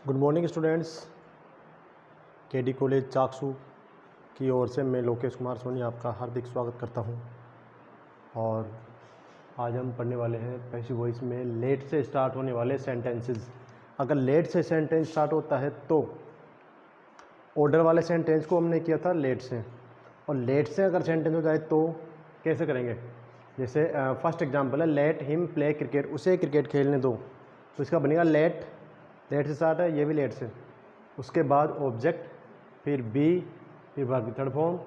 Good morning students. KD college Chaksu की ओर से मैं लोकेश कुमार सोनी आपका हार्दिक स्वागत करता हूं। और आज हम पढ़ने वाले हैं पैसिव वॉइस में लेट से स्टार्ट होने वाले सेंटेंसेस। अगर लेट से सेंटेंस स्टार्ट होता है तो ऑर्डर वाले सेंटेंस को हमने किया था लेट से, और लेट से अगर सेंटेंस हो जाए तो कैसे करेंगे। जैसे फर्स्ट एग्जांपल है लेट हिम प्ले क्रिकेट, उसे क्रिकेट खेलने दो, तो इसका बनेगा लेट से स्टार्ट है, ये भी लेट से। उसके बाद ऑब्जेक्ट, फिर बी, फिर वर्ब की थर्ड फॉर्म,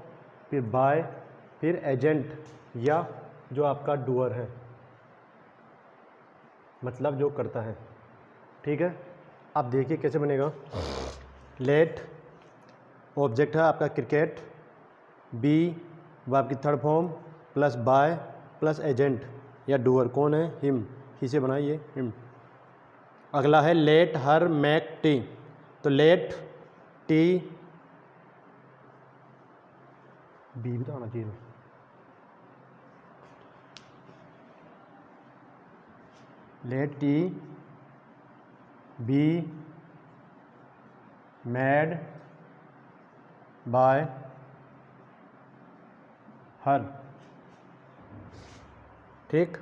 फिर बाय, फिर एजेंट या जो आपका डूअर है, मतलब जो करता है। ठीक है, अब देखिए कैसे बनेगा। लेट ऑब्जेक्ट है आपका क्रिकेट, बी वर्ब की third form plus by plus agent या डूअर कौन है, हिम, ही से बनाइए हिम। अगला है लेट हर मैक टी, तो लेट टी, बी भी तो आना चाहिए। Let tea be made by her. ठीक,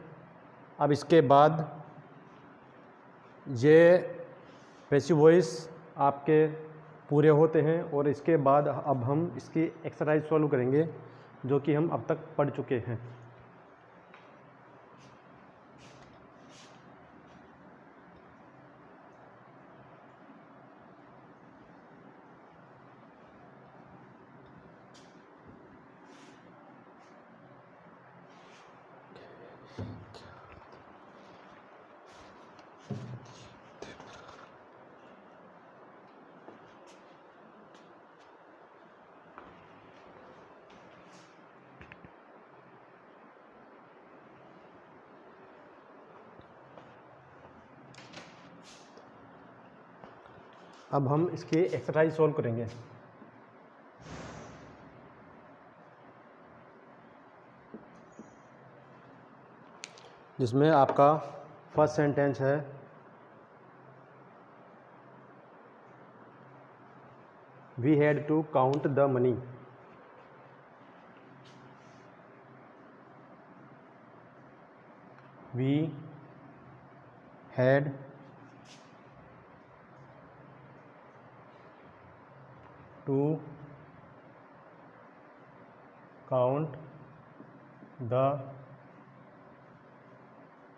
अब इसके बाद ये पैसिव वॉइस आपके पूरे होते हैं और इसके बाद अब हम इसकी एक्सरसाइज सॉल्व करेंगे जो कि हम अब तक पढ़ चुके हैं। अब हम इसकी एक्सरसाइज सॉल्व करेंगे। जिसमें आपका फर्स्ट सेंटेंस है we had to count the money. We had to count the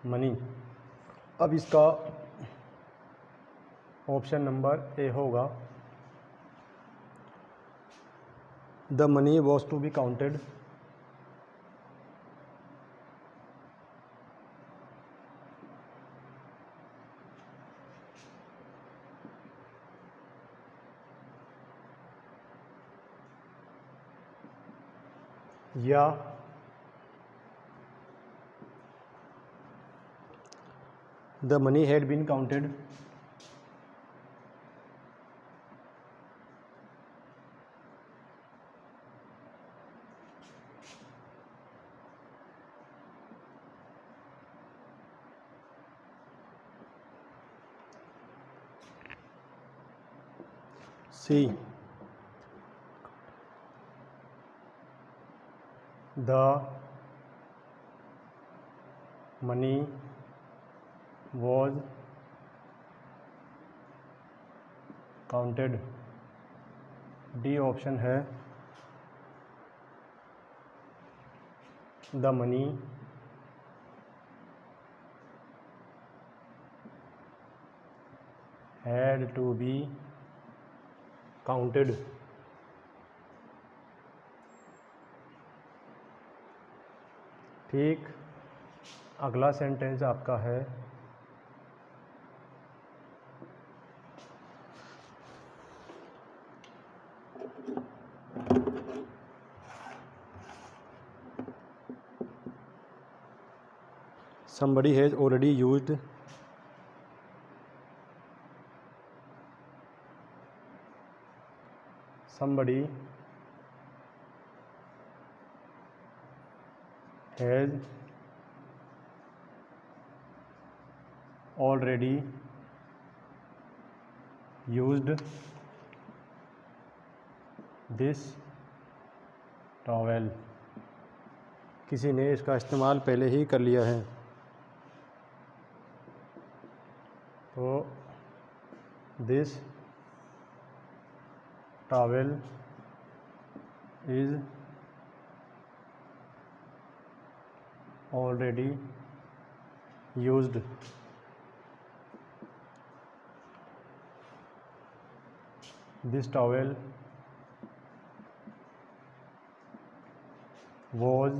money. अब इसका ऑप्शन नंबर ए होगा the money was to be counted. या the money had been counted. C the money was counted. D option है the money had to be counted. ठीक, अगला sentence आपका है somebody has already used somebody has already used this towel, किसी ने इसका इस्तेमाल पहले ही कर लिया है। तो this towel is already used. This towel was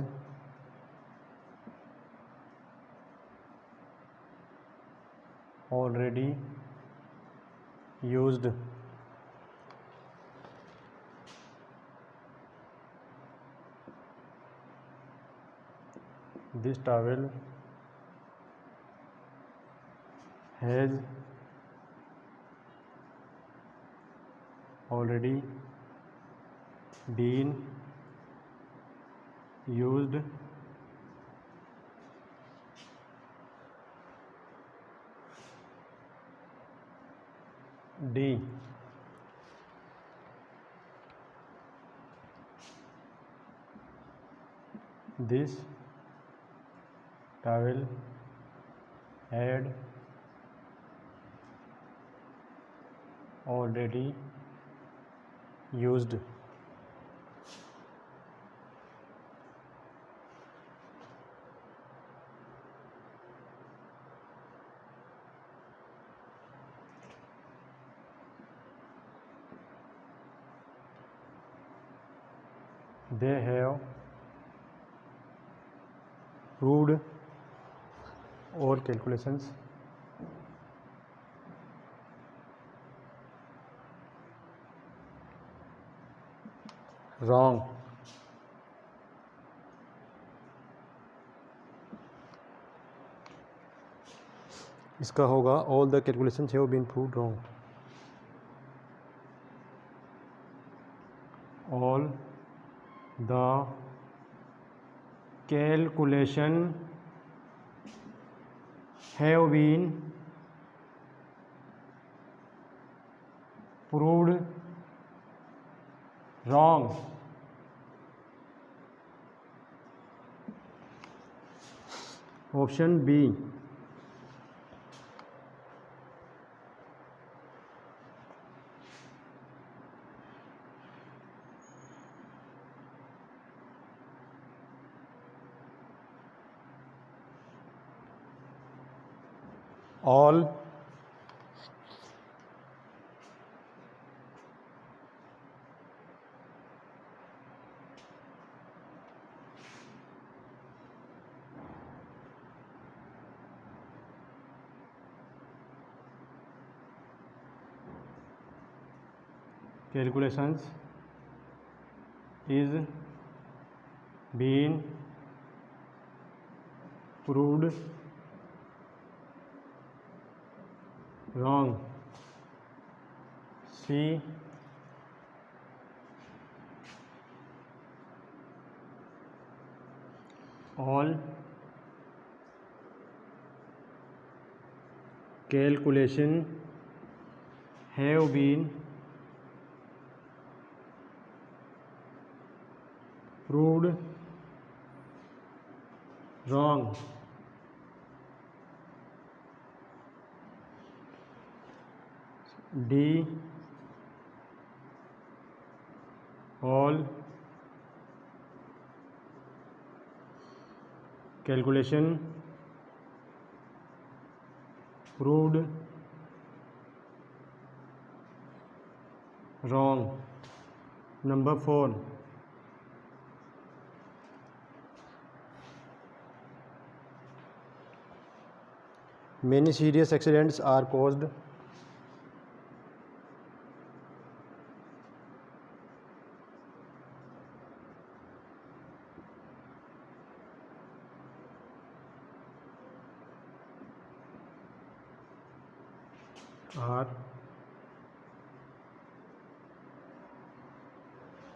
already used. This towel has already been used. D. This towel had already used. They have proved all calculations wrong. इसका होगा all the calculations have been proved wrong. All the calculation have been proved wrong. Option B. All calculations is been proved wrong. C. All calculation have been proved wrong. D. All calculation proved wrong. Number 4. Many serious accidents are caused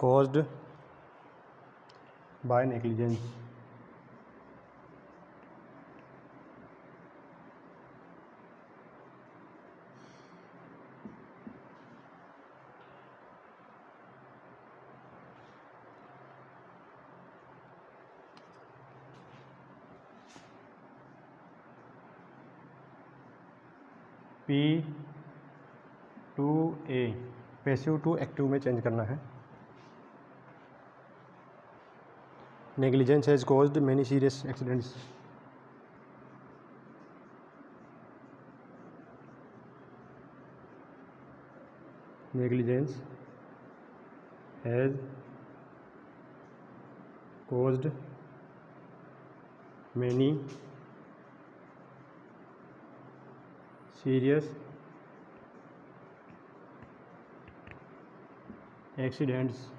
caused by negligence. P2A, passive to active में change करना है। Negligence has caused many serious accidents. Negligence has caused many serious accidents.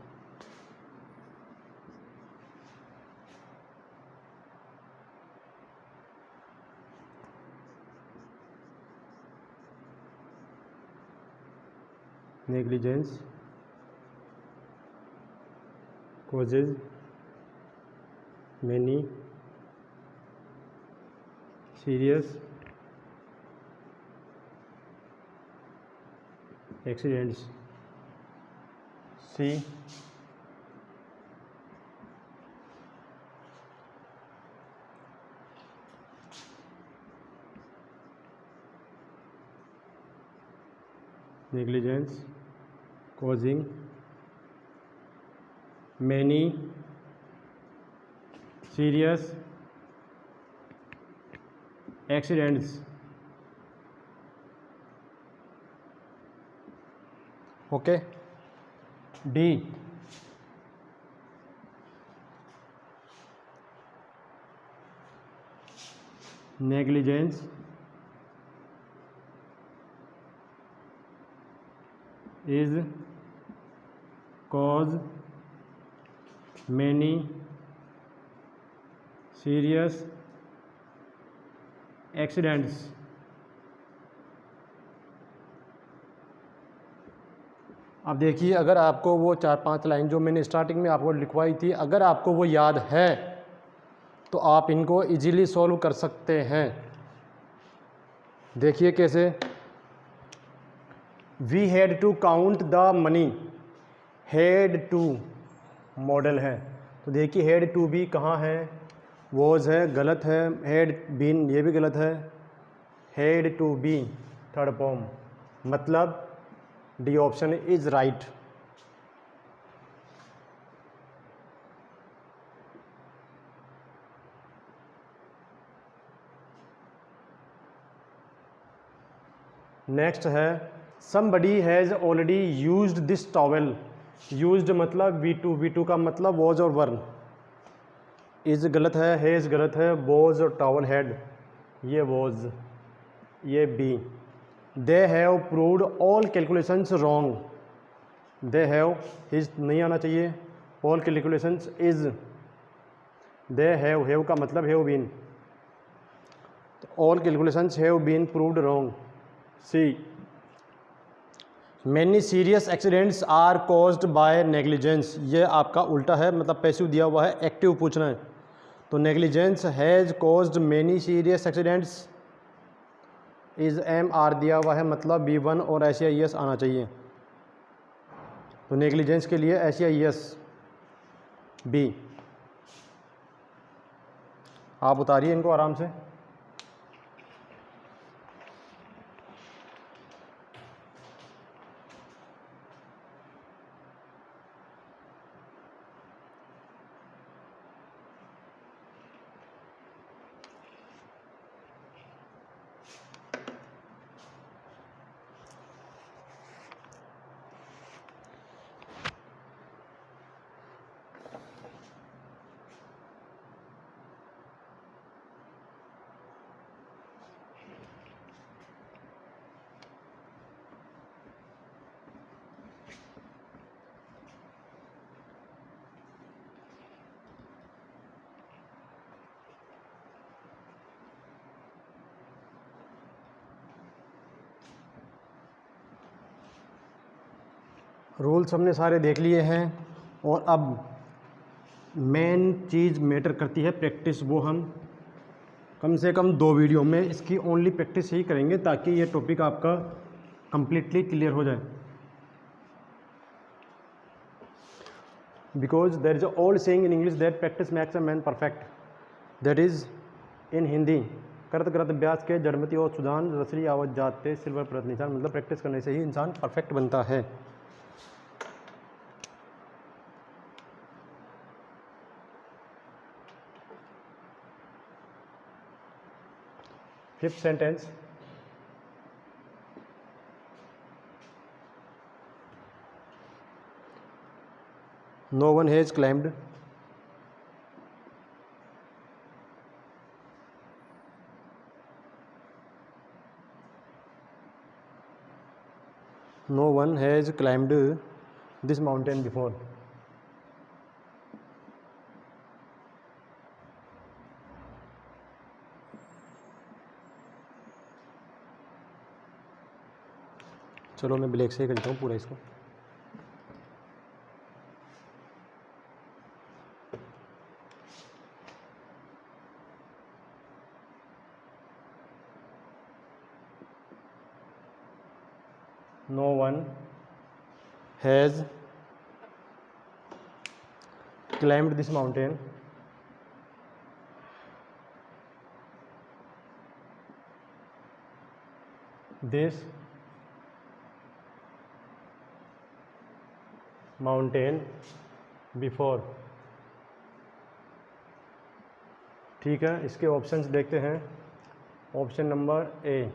negligence causes many serious accidents. C. Negligence causing many serious accidents. Okay. D. Negligence is cause many serious accidents. अब देखिए, अगर आपको वो 4-5 line जो मैंने starting में आपको लिखवाई थी, अगर आपको वो याद है तो आप इनको इजीली सॉल्व कर सकते हैं। देखिए कैसे। We had to count the money. Had to modal है, तो देखिए हैड टू बी कहाँ है, वॉज है, गलत है। हैड बीन, ये भी गलत है। Had to be third form, मतलब D option is right. Next है somebody has already used this towel. used मतलब V2 का मतलब was और were। is गलत है, has गलत है, was और towel had, ये was, ये B। they have proved all calculations wrong। they have, his नहीं आना चाहिए। all calculations is, they have का मतलब have been, all calculations have been proved wrong। C। Many serious accidents are caused by negligence, ये आपका उल्टा है, मतलब पैसिव दिया हुआ है, एक्टिव पूछना है। तो negligence has caused many serious accidents, इज एम आर दिया हुआ है, मतलब B1 और SEIS आना चाहिए। तो नेग्लिजेंस के लिए SEIS B। आप उतारिए इनको आराम से। रूल्स हमने सारे देख लिए हैं, और अब मेन चीज़ मैटर करती है प्रैक्टिस। वो हम कम से कम 2 वीडियो में इसकी ओनली प्रैक्टिस ही करेंगे, ताकि ये टॉपिक आपका कंप्लीटली क्लियर हो जाए। Because there is a old saying in English that practice makes a man perfect, that is in Hindi करत करत अभ्यास के जड़मती और सुजान रसरी आवत जाते सिल्वर प्रत निशान, मतलब प्रैक्टिस करने से ही इंसान परफेक्ट बनता है। Fifth sentence, no one has climbed no one has climbed this mountain before. चलो मैं ब्लैक से ही करता हूँ पूरा इसको। No one has climbed this mountain this mountain before। ठीक है, इसके ऑप्शंस देखते हैं। Option number A,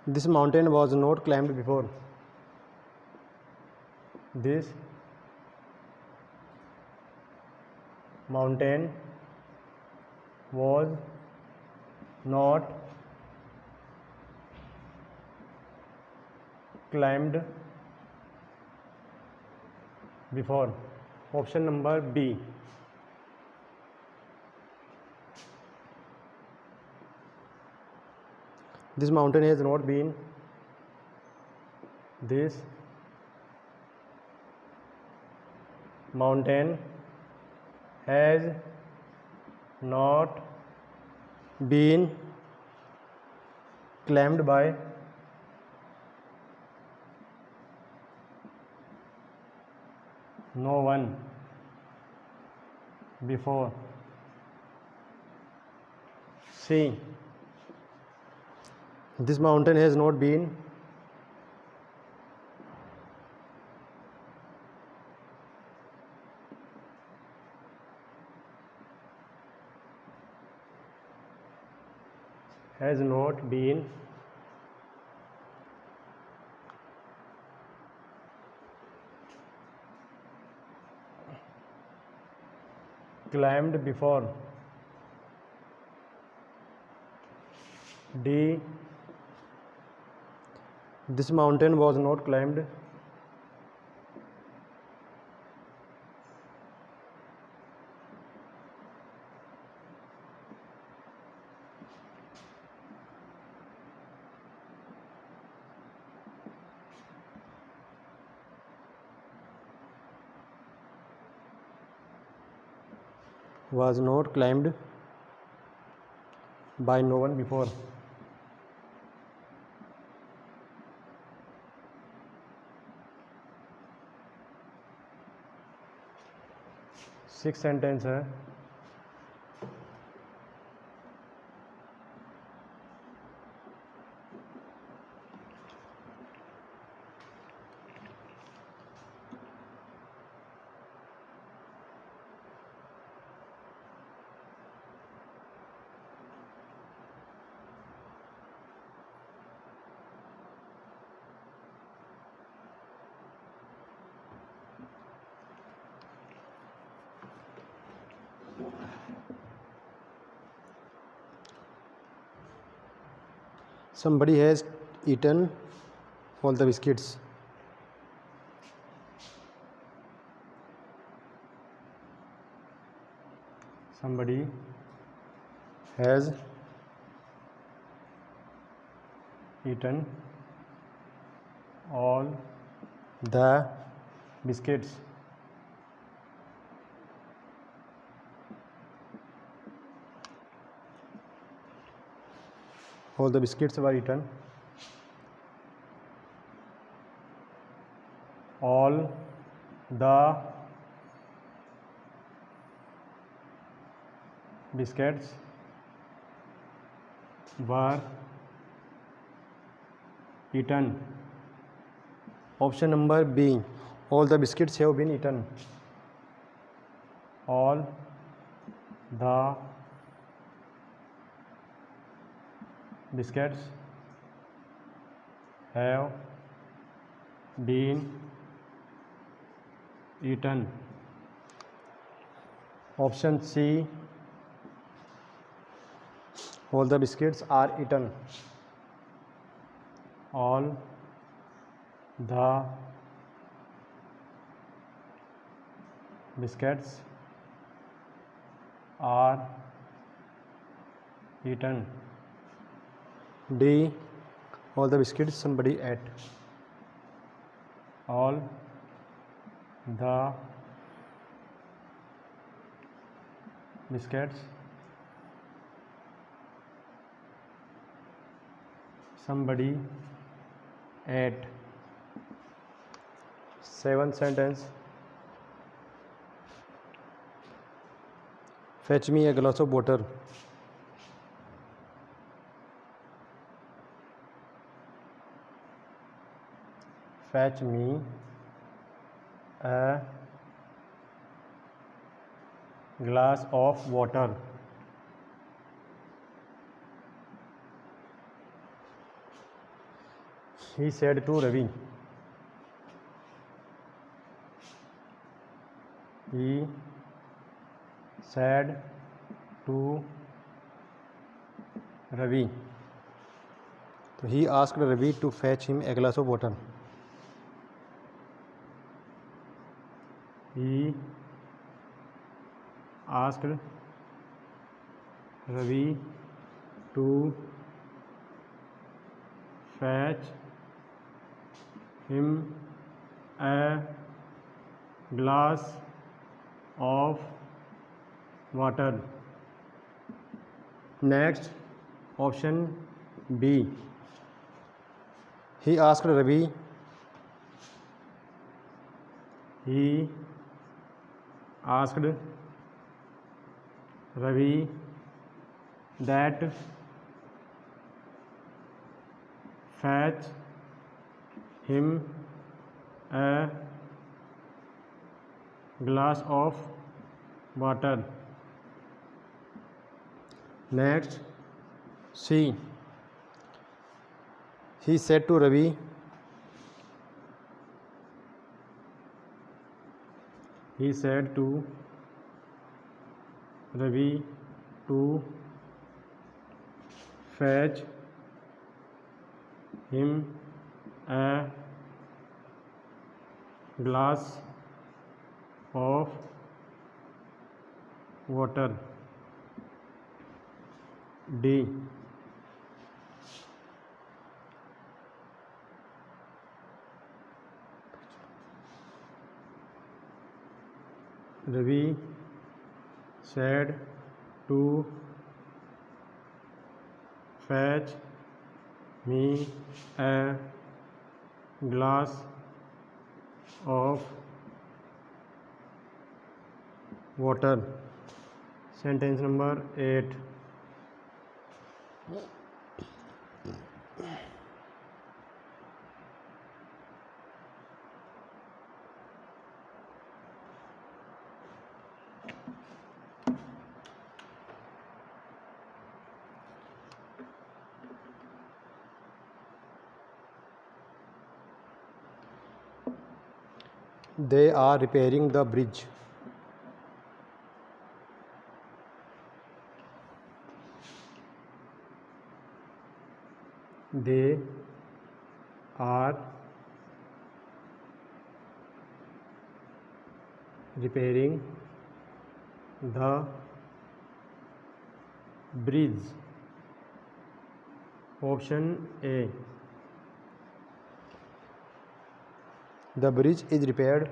this mountain was not climbed before. This mountain was not climbed before. Option number B, this mountain has not been this mountain has not been climbed by no one before। C, this mountain has not been climbed before। D, this mountain was not climbed by no one before। Six sentence है, somebody has eaten all the biscuits। somebody has eaten all the biscuits। all the biscuits were eaten। all the biscuits were eaten. Option number B, all the biscuits have been eaten. All the biscuits have been eaten. Option C, all the biscuits are eaten. All the biscuits are eaten. D, all the biscuits somebody ate. All the biscuits somebody ate. Seventh sentence. Fetch me a glass of water. Fetch me a glass of water. He said to Ravi. He said to Ravi. So he asked Ravi to fetch him a glass of water. He asked Ravi to fetch him a glass of water. Next, option B. He asked Ravi. He asked Ravi that fetch him a glass of water. Next, C. He said to Ravi. He said to Ravi to fetch him a glass of water. D. Ravi said to fetch me a glass of water. Sentence number 8. They are repairing the bridge. They are repairing the bridge. Option A. The bridge is repaired.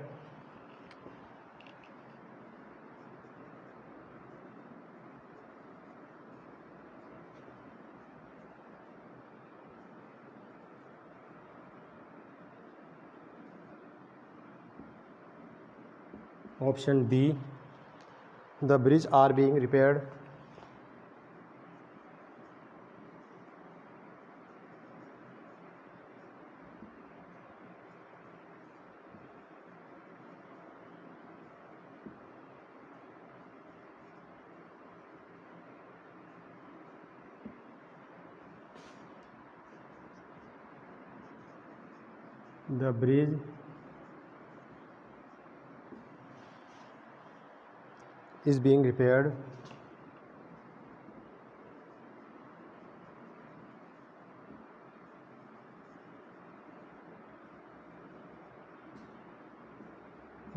Option B. The bridge are being repaired. The bridge is being repaired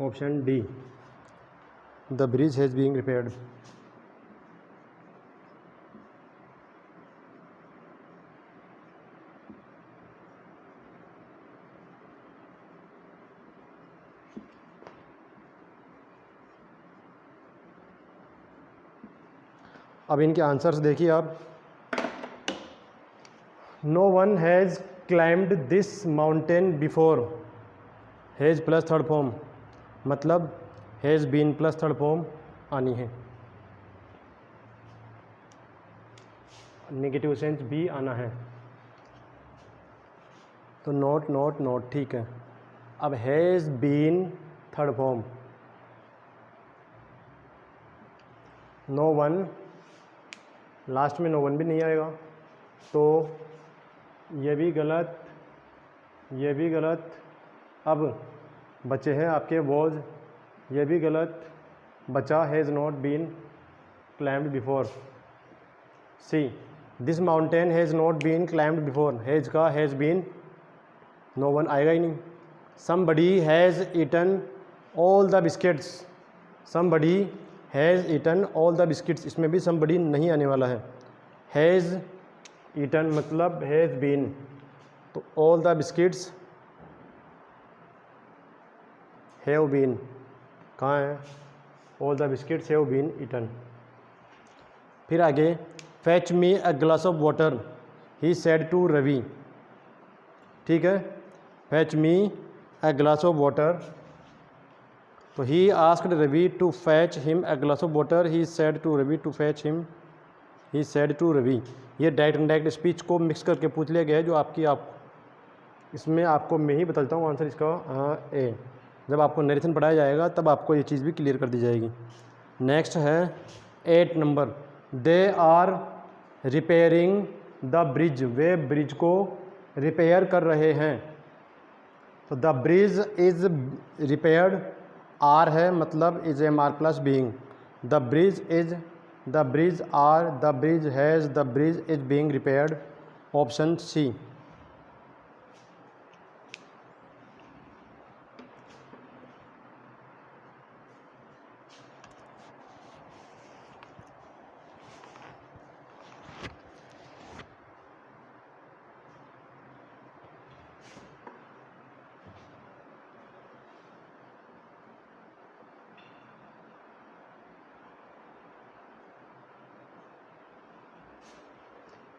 option D, the bridge has being repaired. अब इनके answers देखिए आप। No one has climbed this mountain before, has plus third form, मतलब has been plus third form आनी है, negative sense भी आना है। तो नॉट नॉट नॉट, ठीक है। अब has been third form, no one, last में नो वन भी नहीं आएगा, तो ये भी गलत, ये भी गलत। अब बचे हैं आपके वॉज, ये भी गलत। बचा has not been climbed before. C, this mountain has not been climbed before, has का हैज़ बीन, नो वन आएगा ही नहीं। Somebody has eaten all the biscuits, somebody has eaten all the biscuits, इसमें भी समबडी नहीं आने वाला है। हैज़ ईटन मतलब हैज़ बीन, तो all the biscuits have been, कहाँ है? All the biscuits have been eaten. फिर आगे, fetch me a glass of water he said to Ravi, ठीक है। Fetch me a glass of water, तो he asked Ravi to fetch him a glass of water, he said to Ravi to fetch him, he said to Ravi. ये direct indirect speech को mix करके पूछ लिया गया है, जो आपकी इसमें आपको मैं ही बताता हूँ आंसर इसका ए। जब आपको नरेशन पढ़ाया जाएगा तब आपको ये चीज़ भी क्लियर कर दी जाएगी। नेक्स्ट है 8 number, they are repairing the bridge, वे ब्रिज को रिपेयर कर रहे हैं। तो the bridge is repaired, are है मतलब is M are plus being, the bridge is, the bridge are, the bridge has, the bridge is being repaired, option C.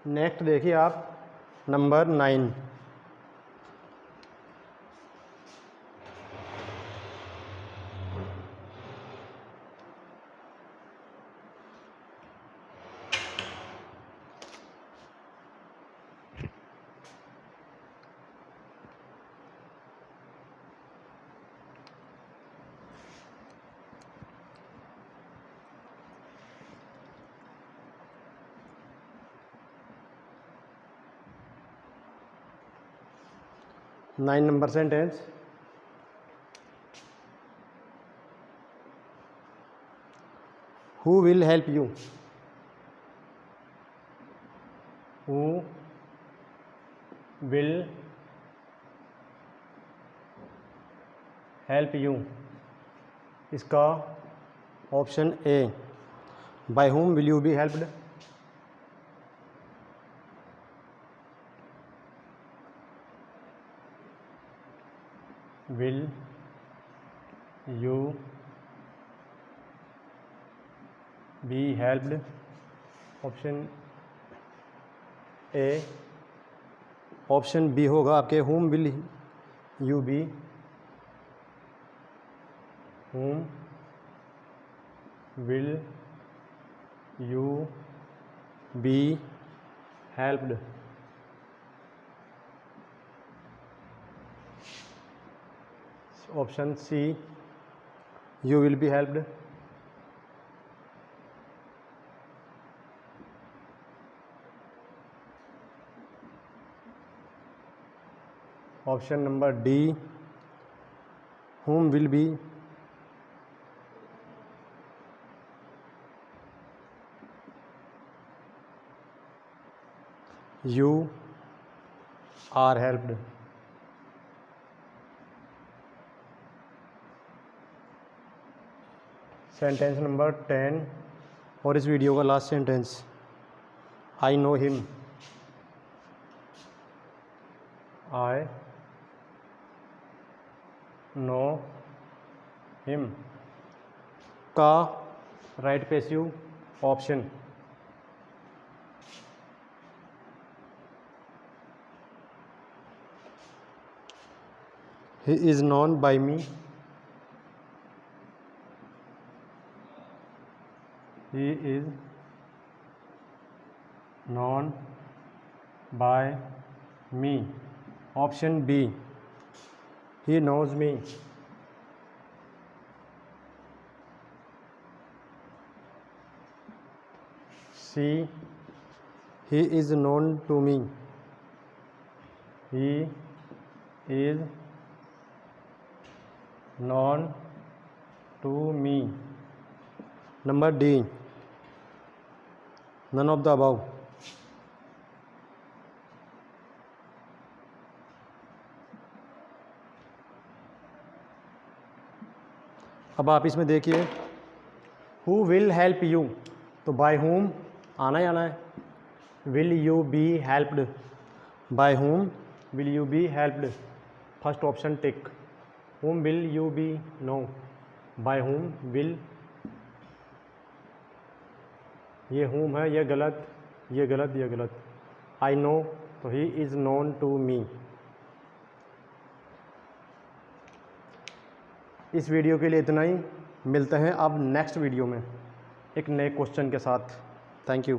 Next देखिए आप, number 9, number sentence, who will help you, who will help you, इसका option A, by whom will you be helped, will you be helped, option A. Option B होगा आपके, whom will you be, whom will you be helped, option C, you will be helped. Option number D, whom will be. You are helped. Sentence number 10 और इस video का last sentence, I know him. I know him का right passive option he is known by me. He is known by me. Option B, he knows me. C, he is known to me. He is known to me. Number D, none of the above. अब आप इसमें देखिए, who will help you, तो by whom आना ही आना है। Will you be helped, by whom will you be helped, first option tick. Whom will you be, no, by whom will, ये हुम है, ये गलत, ये गलत, ये गलत। आई नो, तो he is known to me. इस वीडियो के लिए इतना ही, मिलते हैं अब नेक्स्ट वीडियो में एक नए क्वेश्चन के साथ। Thank you.